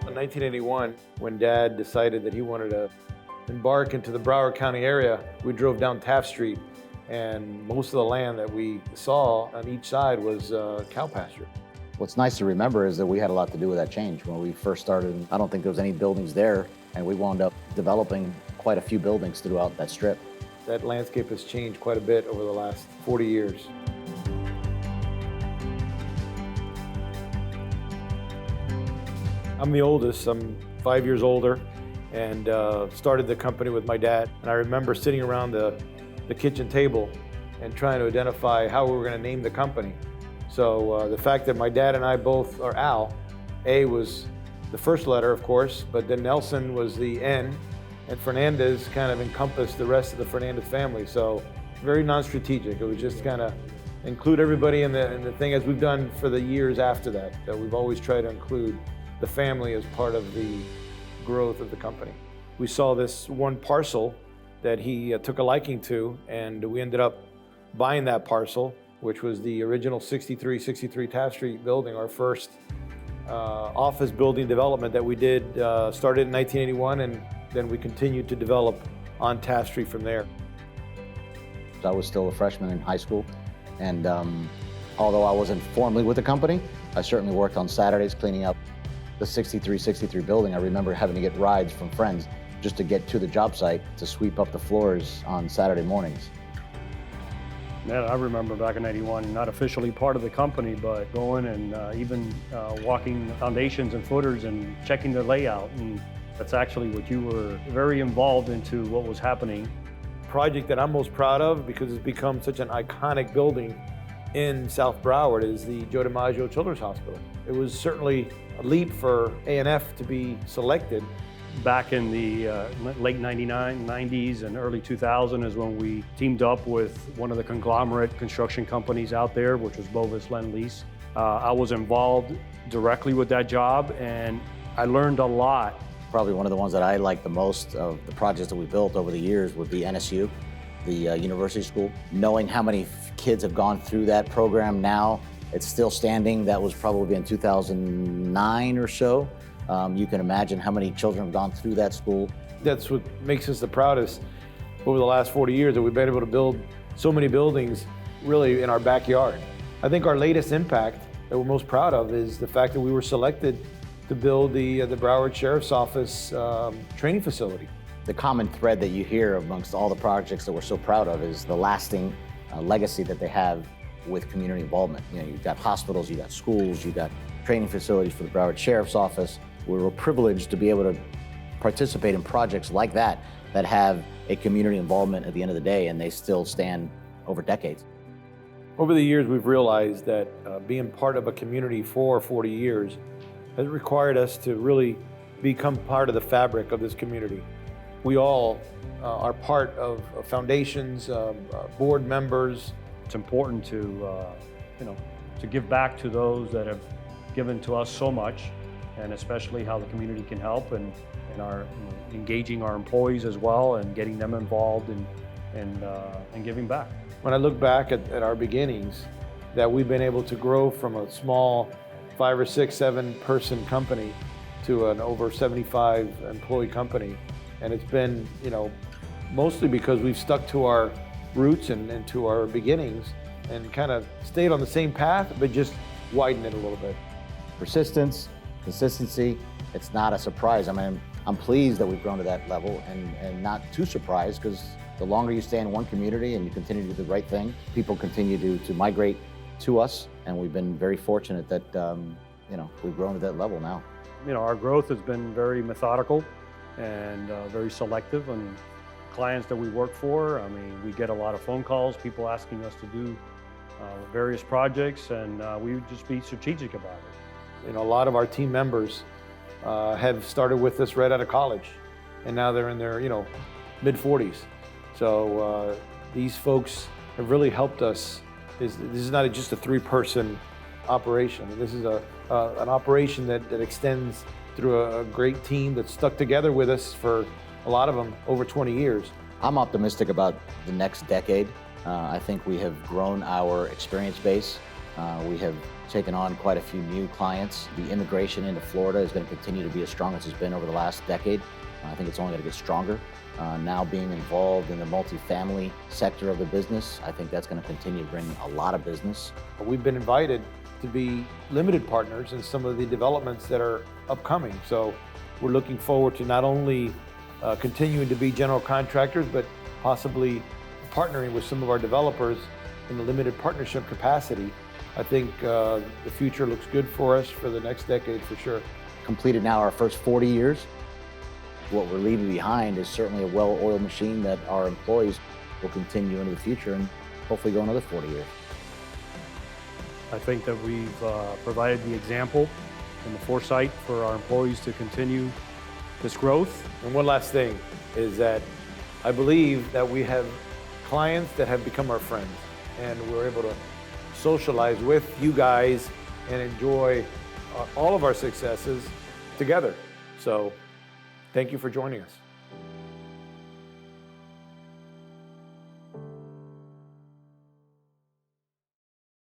In 1981, when Dad decided that he wanted to embark into the Broward County area, we drove down Taft Street, and most of the land that we saw on each side was cow pasture. What's nice to remember is that we had a lot to do with that change. When we first started, I don't think there was any buildings there, and we wound up developing quite a few buildings throughout that strip. That landscape has changed quite a bit over the last 40 years. I'm the oldest. I'm 5 years older, and started the company with my dad. And I remember sitting around the kitchen table and trying to identify how we were going to name the company. So the fact that my dad and I both are Al, A was the first letter, of course, but then Nelson was the N, and Fernandez kind of encompassed the rest of the Fernandez family. So very non-strategic. It was just kind of include everybody in the thing, as we've done for the years after that we've always tried to include the family as part of the growth of the company. We saw this one parcel that he took a liking to, and we ended up buying that parcel, which was the original 6363 Taft Street building, our first office building development that we did, started in 1981, and then we continued to develop on Taft Street from there. I was still a freshman in high school, and although I wasn't formally with the company, I certainly worked on Saturdays cleaning up the 6363 building. I remember having to get rides from friends just to get to the job site to sweep up the floors on Saturday mornings. Man, I remember back in '81, not officially part of the company, but going and even walking foundations and footers and checking the layout. And that's actually what you were very involved into what was happening. Project that I'm most proud of, because it's become such an iconic building in South Broward, is the Joe DiMaggio Children's Hospital. It was certainly a leap for ANF to be selected. Back in the late '99, '90s, and early 2000 is when we teamed up with one of the conglomerate construction companies out there, which was Bovis Lend Lease. I was involved directly with that job, and I learned a lot. Probably one of the ones that I liked the most of the projects that we built over the years would be NSU, the university school. Knowing how many kids have gone through that program now, it's still standing. That was probably in 2009 or so. You can imagine how many children have gone through that school. That's what makes us the proudest over the last 40 years, that we've been able to build so many buildings really in our backyard. I think our latest impact that we're most proud of is the fact that we were selected to build the Broward Sheriff's Office training facility. The common thread that you hear amongst all the projects that we're so proud of is the lasting legacy that they have with community involvement. You know, you've got hospitals, you've got schools, you've got training facilities for the Broward Sheriff's Office. We're privileged to be able to participate in projects like that that have a community involvement at the end of the day, and they still stand over decades. Over the years, we've realized that being part of a community for 40 years has required us to really become part of the fabric of this community. We all are part of foundations, board members. It's important to, to give back to those that have given to us so much, and especially how the community can help, and our engaging our employees as well, and getting them involved and giving back. When I look back at our beginnings, that we've been able to grow from a small 5 or 6, 7 person company to an over 75 employee company. And it's been, mostly because we've stuck to our roots and to our beginnings, and kind of stayed on the same path, but just widened it a little bit. Persistence, consistency, it's not a surprise. I mean, I'm pleased that we've grown to that level, and not too surprised, because the longer you stay in one community and you continue to do the right thing, people continue to migrate to us, and we've been very fortunate that we've grown to that level now. Our growth has been very methodical and very selective on clients that we work for. I mean, we get a lot of phone calls, people asking us to do various projects, and we would just be strategic about it. A lot of our team members have started with us right out of college, and now they're in their mid-40s. So these folks have really helped us. This is not just a 3-person operation. This is an operation that extends through a great team that's stuck together with us for, a lot of them, over 20 years. I'm optimistic about the next decade. I think we have grown our experience base We have taken on quite a few new clients. The immigration into Florida is going to continue to be as strong as it's been over the last decade. I think it's only going to get stronger. Now being involved in the multifamily sector of the business, I think that's going to continue to bring a lot of business. We've been invited to be limited partners in some of the developments that are upcoming. So we're looking forward to not only continuing to be general contractors, but possibly partnering with some of our developers in a limited partnership capacity. I think the future looks good for us for the next decade for sure. Completed now our first 40 years. What we're leaving behind is certainly a well-oiled machine that our employees will continue into the future and hopefully go another 40 years. I think that we've provided the example and the foresight for our employees to continue this growth. And one last thing is that I believe that we have clients that have become our friends, and we're able to socialize with you guys and enjoy all of our successes together. So thank you for joining us.